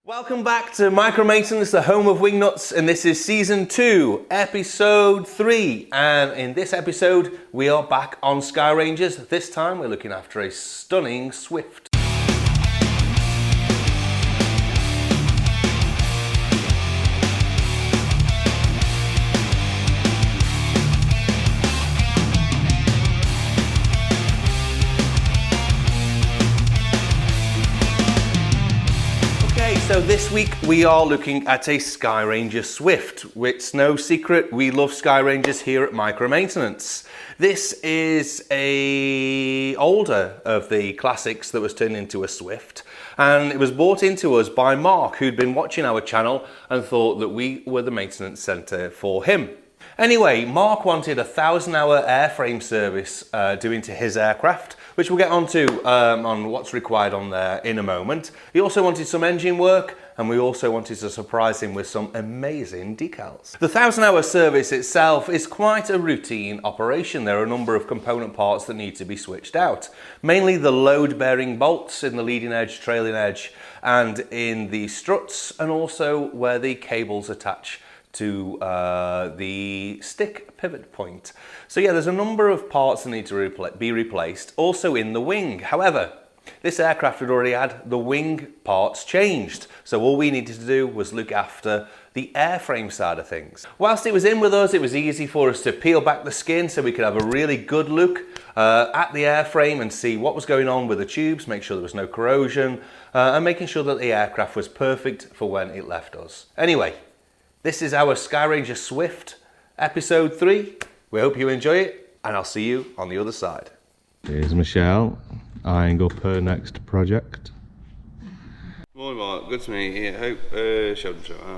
Welcome back to Micro Maintenance, the home of Wingnuts, and this is Season 2, Episode 3. And in this episode, we are back on Skyrangers. This time, we're looking after a stunning Swift. So this week we are looking at a Skyranger Swift. It's no secret we love Skyrangers here at Micro Maintenance. This is a older of the classics that was turned into a Swift, and it was brought into us by Mark, who'd been watching our channel and thought that we were the maintenance centre for him. Anyway, Mark wanted a 1,000-hour airframe service doing to his aircraft, which we'll get onto on what's required on there in a moment. He also wanted some engine work, and we also wanted to surprise him with some amazing decals. The 1,000-hour service itself is quite a routine operation. There are a number of component parts that need to be switched out, mainly the load-bearing bolts in the leading edge, trailing edge, and in the struts, and also where the cables attach to the stick pivot point. So yeah, there's a number of parts that need to be replaced, also in the wing. However, this aircraft had already had the wing parts changed, so all we needed to do was look after the airframe side of things. Whilst it was in with us, it was easy for us to peel back the skin so we could have a really good look at the airframe and see what was going on with the tubes, make sure there was no corrosion, and making sure that the aircraft was perfect for when it left us. Anyway, this is our Skyranger Swift, Episode 3. We hope you enjoy it, and I'll see you on the other side. Here's Michelle, eyeing up her next project. Morning Mark, good to meet you. Hope,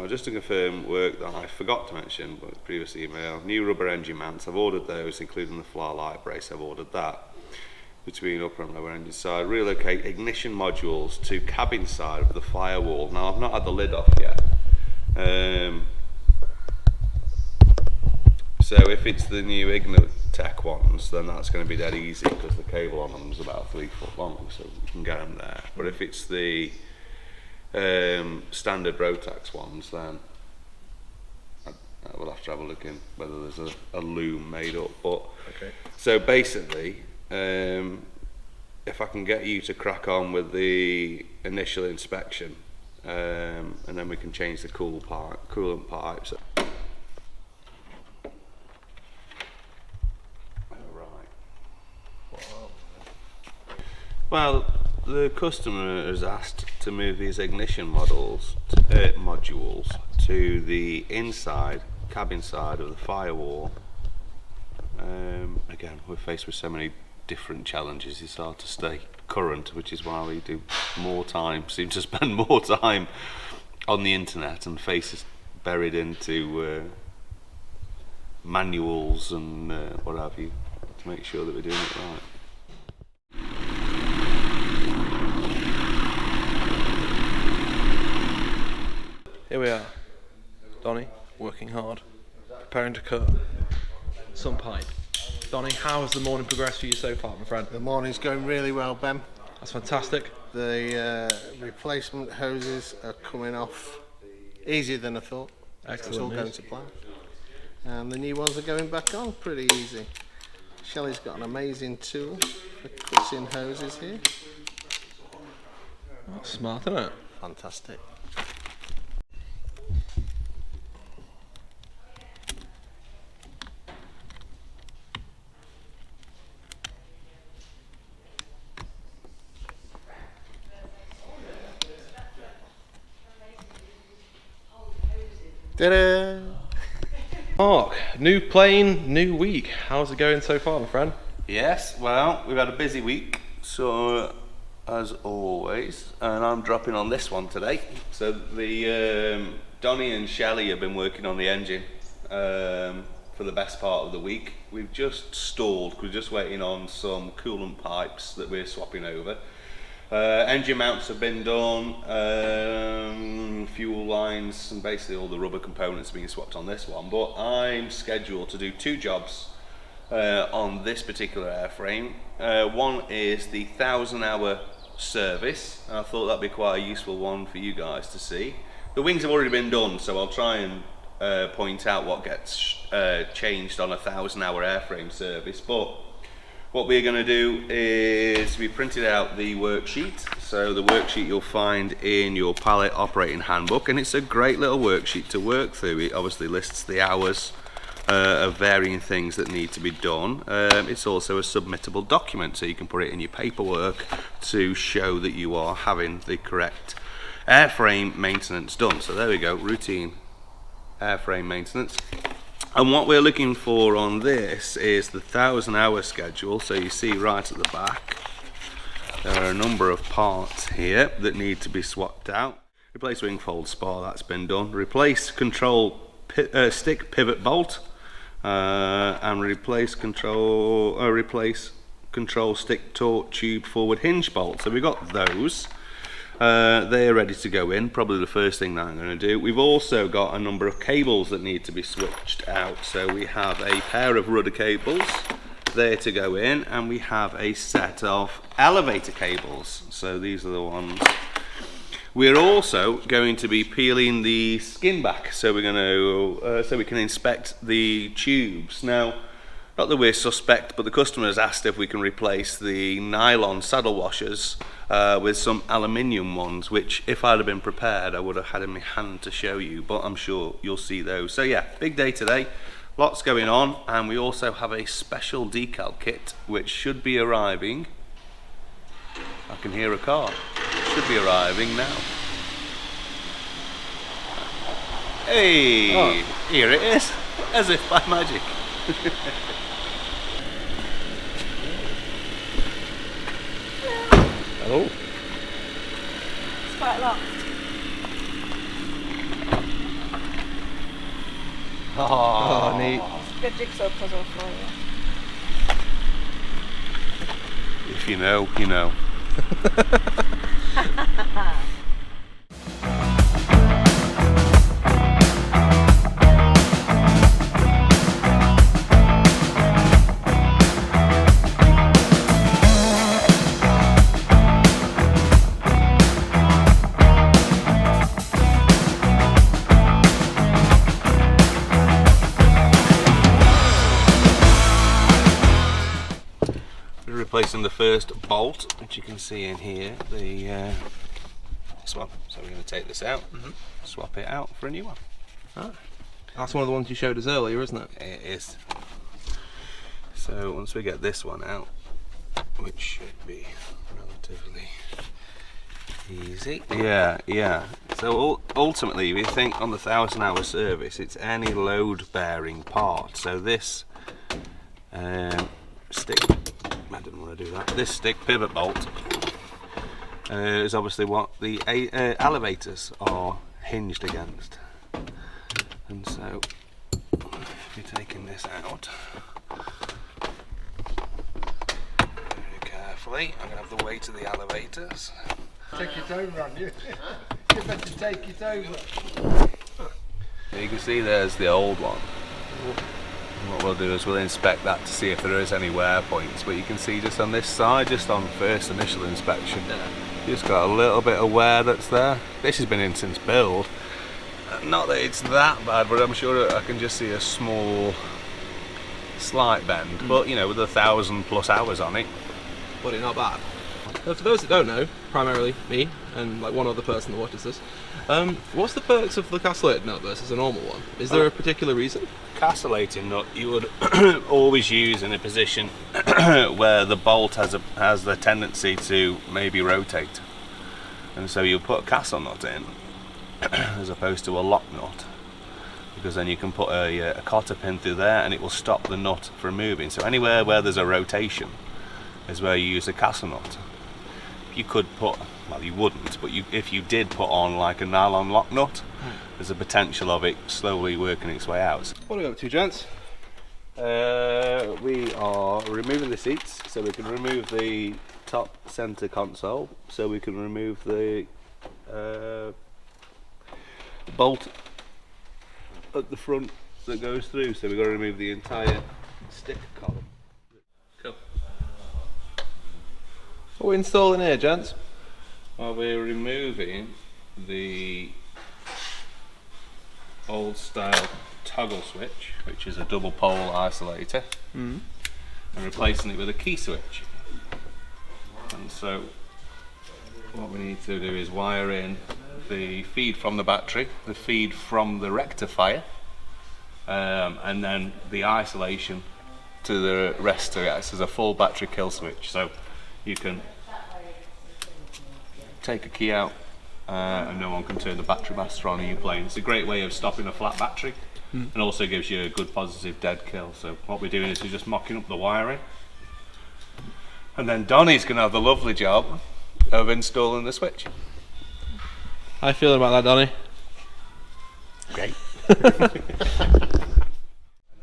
just to confirm work that I forgot to mention, but previous email, new rubber engine mounts, I've ordered those, including the Flylight brace, I've ordered that. Between upper and lower engine side, relocate ignition modules to cabin side of the firewall. Now I've not had the lid off yet. So if it's the new Ignitec ones, then that's going to be dead easy because the cable on them is about 3 foot long, so we can get them there. But if it's the standard Rotax ones, then we'll have to have a look in whether there's a loom made up. But okay. So basically, if I can get you to crack on with the initial inspection, and then we can change the coolant pipes. Well, the customer has asked to move these ignition modules to the inside, cabin side of the firewall. Again, we're faced with so many different challenges, it's hard to stay current, which is why we seem to spend more time on the internet and faces buried into manuals and what have you, to make sure that we're doing it right. Here we are, Donny, working hard, preparing to cut some pipe. Donny, how has the morning progressed for you so far, my friend? The morning's going really well, Ben. That's fantastic. The replacement hoses are coming off easier than I thought. Excellent. It's all going to plan. And the new ones are going back on pretty easy. Shelley's got an amazing tool for cutting hoses here. That's smart, isn't it? Fantastic. Ta-da! Mark, new plane, new week. How's it going so far, my friend? Yes, well, we've had a busy week, so as always, and I'm dropping on this one today. So the Donny and Shelley have been working on the engine for the best part of the week. We've just stalled, we're just waiting on some coolant pipes that we're swapping over. Engine mounts have been done, fuel lines, and basically all the rubber components being swapped on this one. But I'm scheduled to do 2 jobs on this particular airframe. One is the 1,000-hour service, and I thought that'd be quite a useful one for you guys to see. The wings have already been done, so I'll try and point out what gets changed on a 1,000-hour airframe service. But what we're going to do is we printed out the worksheet. So the worksheet you'll find in your Pilot Operating Handbook, and it's a great little worksheet to work through. It obviously lists the hours of varying things that need to be done. It's also a submittable document, so you can put it in your paperwork to show that you are having the correct airframe maintenance done. So there we go, routine airframe maintenance. And what we're looking for on this is the 1,000-hour schedule. So you see right at the back, there are a number of parts here that need to be swapped out. Replace wing fold spar, that's been done. Replace control stick pivot bolt. And replace control stick torque tube forward hinge bolt. So we got those. They're ready to go in. Probably the first thing that I'm going to do. We've also got a number of cables that need to be switched out. So we have a pair of rudder cables there to go in, and we have a set of elevator cables. So these are the ones. We're also going to be peeling the skin back, so we're going to so we can inspect the tubes. Now, not that we're suspect, but the customer has asked if we can replace the nylon saddle washers with some aluminium ones, which if I'd have been prepared, I would have had in my hand to show you, but I'm sure you'll see those. So yeah, big day today, lots going on, and we also have a special decal kit, which should be arriving. I can hear a car. Should be arriving now. Hey, oh. Here it is, as if by magic. Hello. It's quite locked. Oh, neat. It's a good jigsaw puzzle for you. If you know, you know. Replacing the first bolt, which you can see in here, this one. So we're going to take this out, swap it out for a new one. Ah, that's one of the ones you showed us earlier, isn't it? It is. So once we get this one out, which should be relatively easy. Yeah. So ultimately, we think on the 1,000-hour service, it's any load-bearing part. So this stick. I didn't want to do that. This stick pivot bolt is obviously what the elevators are hinged against, and so if you're taking this out very carefully, I'm going to have the weight of the elevators. Take it over on you. You better take it over. So you can see there's the old one. What we'll do is we'll inspect that to see if there is any wear points, but you can see just on this side, just on first initial inspection, just got a little bit of wear that's there. This has been in since build. Not that it's that bad, but I'm sure I can just see a small slight bend, but you know, with 1,000+ hours on it. But it's not bad. For those that don't know, primarily me and like one other person that watches this, what's the perks of the castellated nut versus a normal one? Is there a particular reason? Castellated nut you would always use in a position where the bolt has the tendency to maybe rotate, and so you put a castle nut in as opposed to a lock nut, because then you can put a cotter pin through there and it will stop the nut from moving. So anywhere where there's a rotation is where you use a castle nut. You could put, well, you wouldn't, but if you did put on like a nylon lock nut, there's a potential of it slowly working its way out. What are we up to, gents? We are removing the seats, so we can remove the top centre console, so we can remove the bolt at the front that goes through, so we've got to remove the entire stick column. Cool. What are we installing here, gents? Well, we're removing the old style toggle switch, which is a double pole isolator, and replacing it with a key switch. And so what we need to do is wire in the feed from the battery, the feed from the rectifier, and then the isolation to the rest of it. This is a full battery kill switch, so you can take a key out and no one can turn the battery master on. Are you playing? It's a great way of stopping a flat battery, and also gives you a good positive dead kill. So what we're doing is we're just mocking up the wiring, and then Donnie's going to have the lovely job of installing the switch. How you feeling about that, Donnie? Great.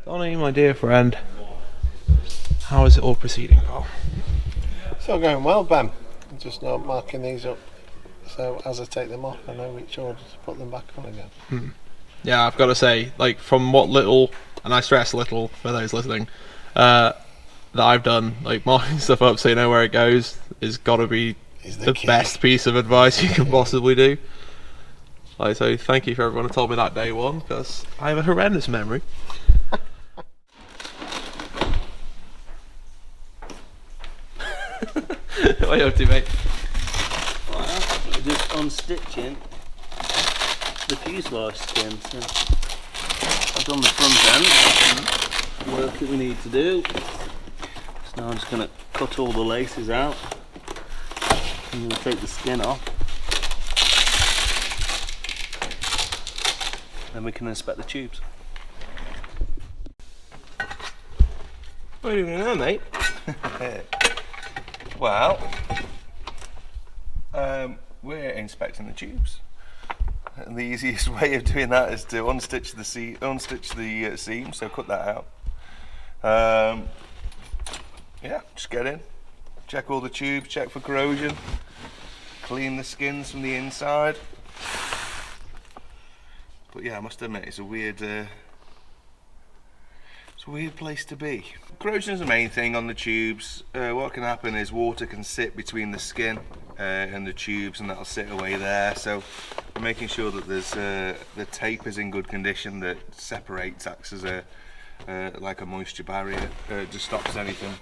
Donnie, my dear friend, how is it all proceeding, pal? It's all going well, Ben. I'm just not marking these up, so as I take them off I know which order to put them back on again. Yeah, I've got to say, like, from what little, and I stress little for those listening, that I've done, like, marking stuff up so you know where it goes is got to be the best piece of advice you can possibly do. Like, so thank you for everyone who told me that day one, because I have a horrendous memory. What are you up to, mate? Well, we're just unstitching the fuselage skin. So I've done the front end, work that we need to do. So now I'm just going to cut all the laces out. I'm going to take the skin off. Then we can inspect the tubes. What are you doing now, mate? Well, we're inspecting the tubes, and the easiest way of doing that is to unstitch the seam. So cut that out. Yeah, just get in, check all the tubes, check for corrosion, clean the skins from the inside. But yeah, I must admit, it's a weird place to be. Corrosion is the main thing on the tubes. What can happen is water can sit between the skin and the tubes, and that'll sit away there. So we're making sure that there's the tape is in good condition, that separates, acts as a like a moisture barrier, just stops anything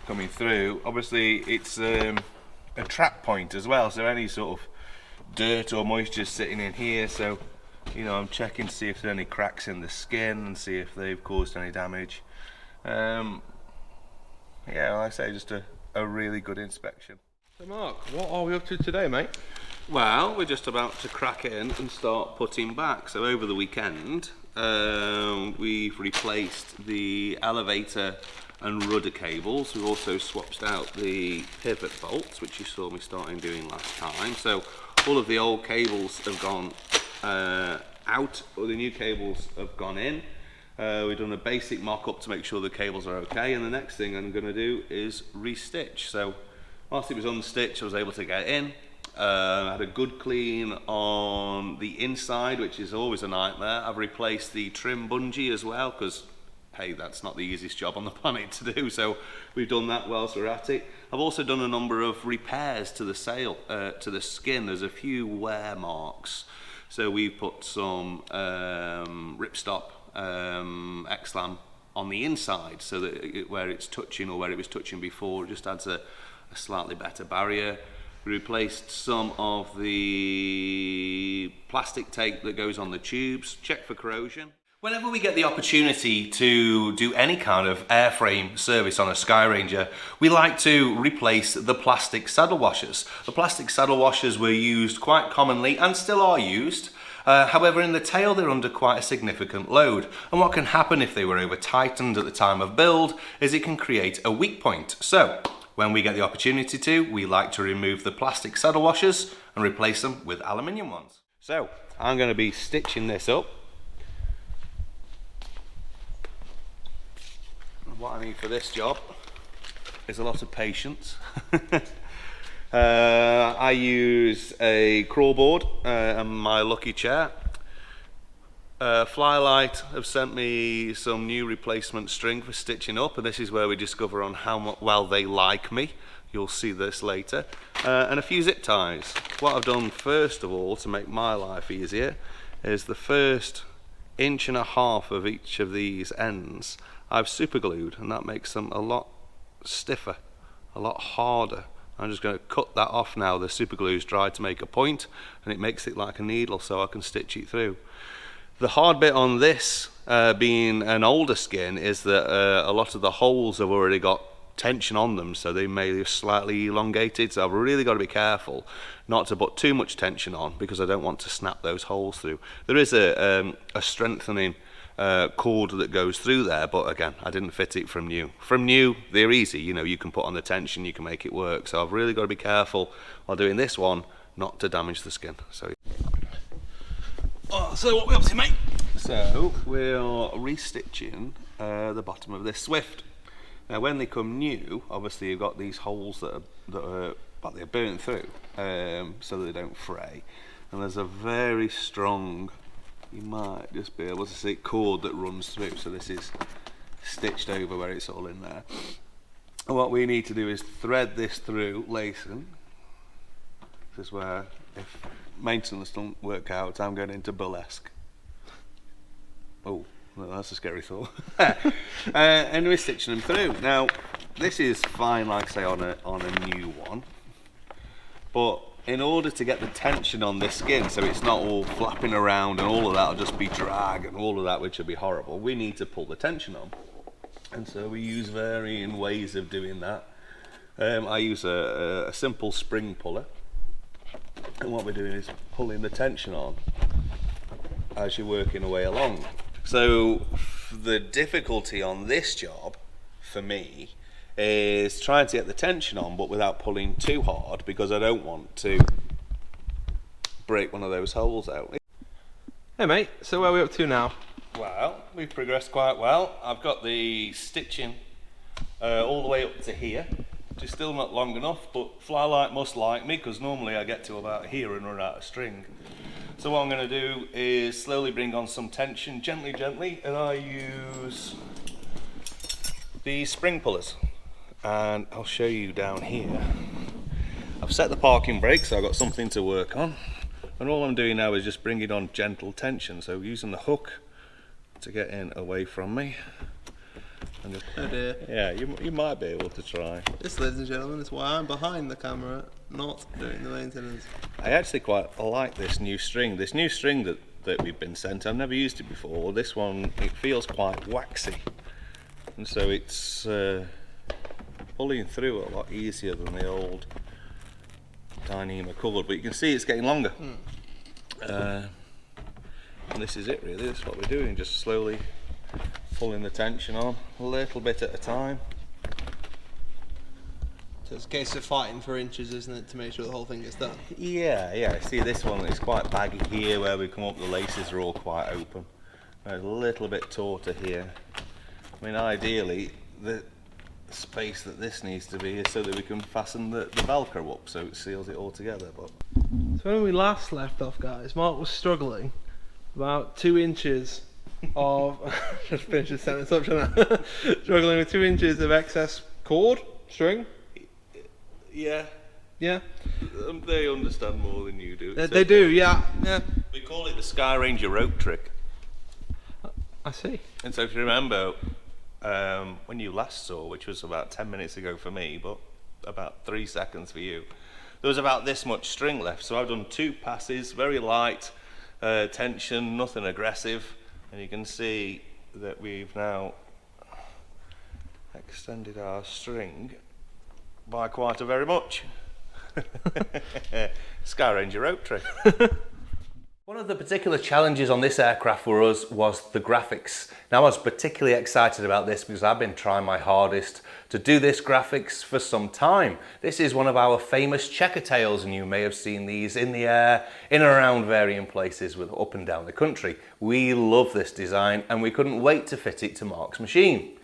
coming through. Obviously, it's a trap point as well, so any sort of dirt or moisture sitting in here. So, you know, I'm checking to see if there are any cracks in the skin and see if they've caused any damage. Yeah, like I say, just a really good inspection. So Mark, what are we up to today, mate? Well, we're just about to crack it in and start putting back. So over the weekend, we've replaced the elevator and rudder cables. We've also swapped out the pivot bolts, which you saw me starting doing last time. So all of the old cables have gone out, or the new cables have gone in. We've done a basic mock-up to make sure the cables are okay, and the next thing I'm going to do is restitch. So whilst it was unstitched, I was able to get in. I had a good clean on the inside, which is always a nightmare. I've replaced the trim bungee as well, because hey, that's not the easiest job on the planet to do, so we've done that whilst we're at it. I've also done a number of repairs to the sail, to the skin. There's a few wear marks, so we've put some ripstop X-Lam on the inside, so that where it's touching, or where it was touching before, it just adds a slightly better barrier. We replaced some of the plastic tape that goes on the tubes, check for corrosion. Whenever we get the opportunity to do any kind of airframe service on a Skyranger, we like to replace the plastic saddle washers. The plastic saddle washers were used quite commonly and still are used. However, in the tail they're under quite a significant load, and what can happen if they were over tightened at the time of build is it can create a weak point. So when we get the opportunity to, we like to remove the plastic saddle washers and replace them with aluminium ones. So I'm going to be stitching this up. What I need for this job is a lot of patience. I use a crawl board and my lucky chair. Flylight have sent me some new replacement string for stitching up, and this is where we discover on how well they like me. you'll see this later, and a few zip ties. What I've done first of all to make my life easier is the first 1.5 inches of each of these ends I've super glued, and that makes them a lot stiffer, a lot harder. I'm just going to cut that off now. The super glue's dried to make a point, and it makes it like a needle so I can stitch it through. The hard bit on this, being an older skin, is that a lot of the holes have already got tension on them, so they may be slightly elongated, so I've really got to be careful not to put too much tension on, because I don't want to snap those holes through. There is a strengthening cord that goes through there, but again, I didn't fit it from new. From new, they're easy, you know, you can put on the tension, you can make it work, so I've really got to be careful while doing this one not to damage the skin. So what we up to, mate? So we're restitching the bottom of this Swift. Now when they come new, obviously you've got these holes that are they're burnt through, so that they don't fray, and there's a very strong, you might just be able to see, cord that runs through, so this is stitched over where it's all in there. And what we need to do is thread this through, lacing. This is where, if maintenance don't work out, I'm going into burlesque. Oh, well, that's a scary thought. And we're stitching them through. Now, this is fine, like I say, on a new one, but in order to get the tension on this skin so it's not all flapping around and all of that will just be drag and all of that, which would be horrible, we need to pull the tension on. And so we use varying ways of doing that. I use a simple spring puller, and what we're doing is pulling the tension on as you're working away along. So the difficulty on this job for me is trying to get the tension on, but without pulling too hard, because I don't want to break one of those holes out. Hey mate, so where are we up to now? Well, we've progressed quite well. I've got the stitching all the way up to here, which is still not long enough, but Flylight must like me, because normally I get to about here and run out of string. So what I'm going to do is slowly bring on some tension, gently, and I use these spring pullers. And I'll show you down here. I've set the parking brake, so I've got something to work on, and all I'm doing now is just bringing on gentle tension, so using the hook to get in away from me, and just, Oh dear. yeah, you might be able to try. This, ladies and gentlemen, is why I'm behind the camera, not doing the maintenance. I actually quite like this new string that we've been sent. I've never used it before. This one, it feels quite waxy, and so it's pulling through a lot easier than the old Dyneema cord, but you can see it's getting longer. And this is it really, that's what we're doing, just slowly pulling the tension on a little bit at a time. So it's a case of fighting for inches, isn't it, to make sure the whole thing gets done? Yeah, see this one is quite baggy here, where we come up the laces are all quite open. There's a little bit tauter here. I mean, ideally the space that this needs to be is so that we can fasten the Velcro up so it seals it all together. But So when we last left off, guys, Mark was struggling about 2 inches of just finish this sentence up, shouldn't I? Struggling with 2 inches of excess cord, string. yeah, Yeah, they understand more than you do. they do. Yeah. We call it the Skyranger rope trick. I see. And so if you remember, when you last saw, which was about 10 minutes ago for me, but about 3 seconds for you, there was about this much string left. So I've done 2 passes, very light tension, nothing aggressive, and you can see that we've now extended our string by quite a very much. Skyranger rope trick. One of the particular challenges on this aircraft for us was the graphics. Now, I was particularly excited about this because I've been trying my hardest to do this graphics for some time. This is one of our famous checker tails, and you may have seen these in the air, in and around varying places with up and down the country. We love this design and we couldn't wait to fit it to Mark's machine.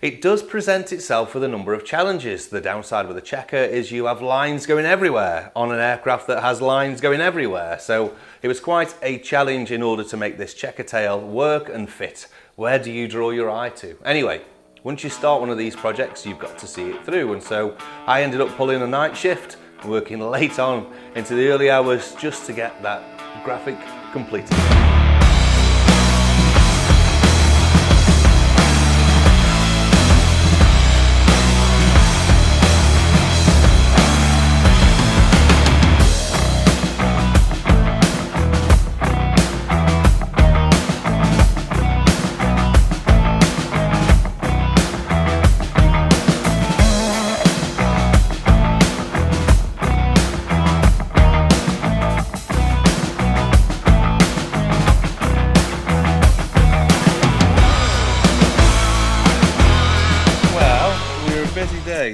It does present itself with a number of challenges. The downside with a checker is you have lines going everywhere on an aircraft that has lines going everywhere. So it was quite a challenge in order to make this checker tail work and fit. Where do you draw your eye to? Anyway, once you start one of these projects, you've got to see it through. And so I ended up pulling a night shift, working late on into the early hours just to get that graphic completed.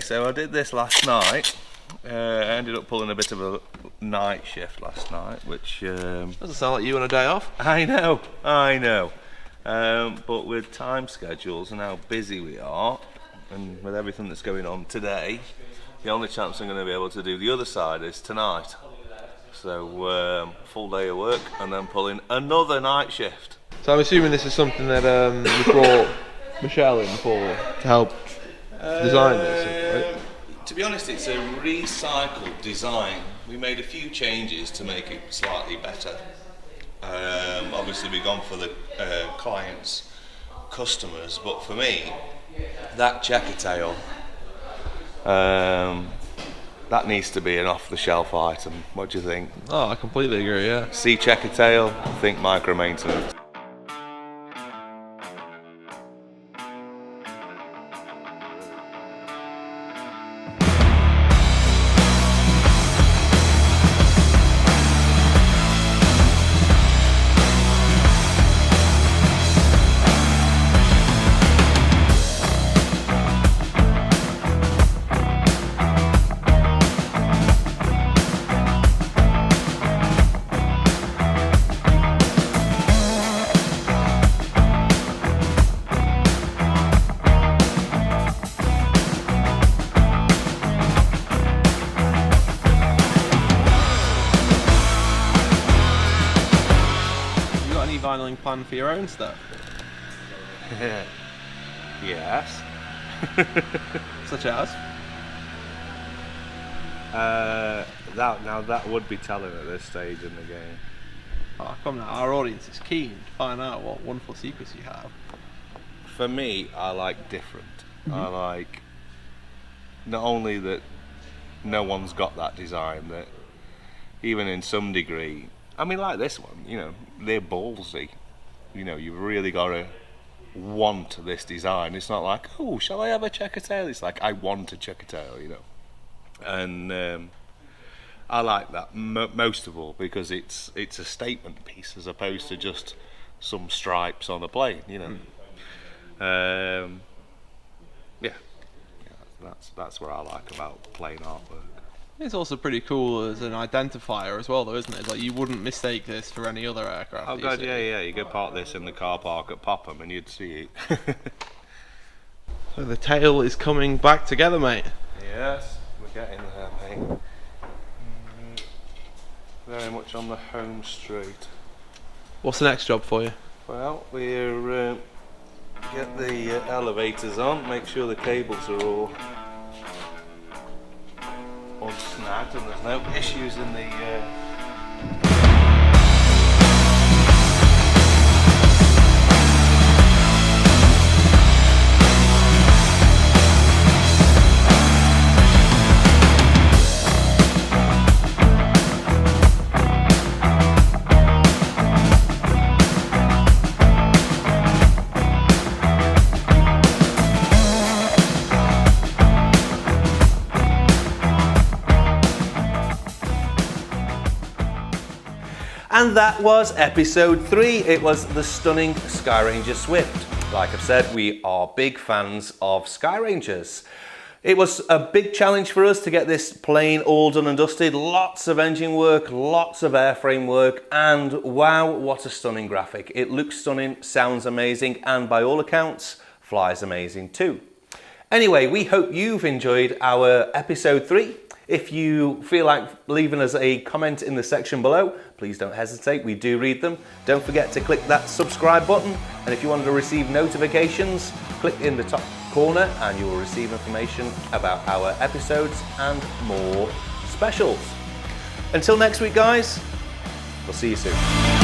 So I did this last night. I ended up pulling a bit of a night shift last night, which Doesn't sound like you on a day off. I know. But with time schedules and how busy we are, and with everything that's going on today, the only chance I'm going to be able to do the other side is tonight. So full day of work and then pulling another night shift. So I'm assuming this is something that you brought Michelle in for to help design this, right? To be honest, it's a recycled design. We made a few changes to make it slightly better. Obviously we've gone for the client's customers, but for me, that checker tail, that needs to be an off-the-shelf item. What do you think? Oh, I completely agree, yeah. See checker tail, think micro maintenance. Vinyling plan for your own stuff? Yes. Such as? That would be telling at this stage in the game. Oh, come now, our audience is keen to find out what wonderful secrets you have. For me, I like different. I like not only that no one's got that design, that even in some degree, I mean, like this one, you know, they're ballsy. You know, you've really got to want this design. It's not like, oh, shall I have a checker tail? It's like, I want a checker tail, you know. And I like that most of all because it's a statement piece as opposed to just some stripes on a plane, you know. Yeah, that's what I like about plane artwork. It's also pretty cool as an identifier as well, though, isn't it? It's like you wouldn't mistake this for any other aircraft. Oh god, yeah. You could park this in the car park at Popham and you'd see it. So the tail is coming back together, mate. Yes, we're getting there, mate. Very much on the home straight. What's the next job for you? Well, we're get the elevators on, make sure the cables are all unsnagged and there's no issues in the And that was episode 3. It was the stunning Skyranger Swift. Like I've said, we are big fans of Skyrangers. It was a big challenge for us to get this plane all done and dusted. Lots of engine work, lots of airframe work, and wow, what a stunning graphic. It looks stunning, sounds amazing, and by all accounts, flies amazing too. Anyway, we hope you've enjoyed our episode 3. If you feel like leaving us a comment in the section below, please don't hesitate, we do read them. Don't forget to click that subscribe button, and if you want to receive notifications, click in the top corner and you will receive information about our episodes and more specials. Until next week, guys, we'll see you soon.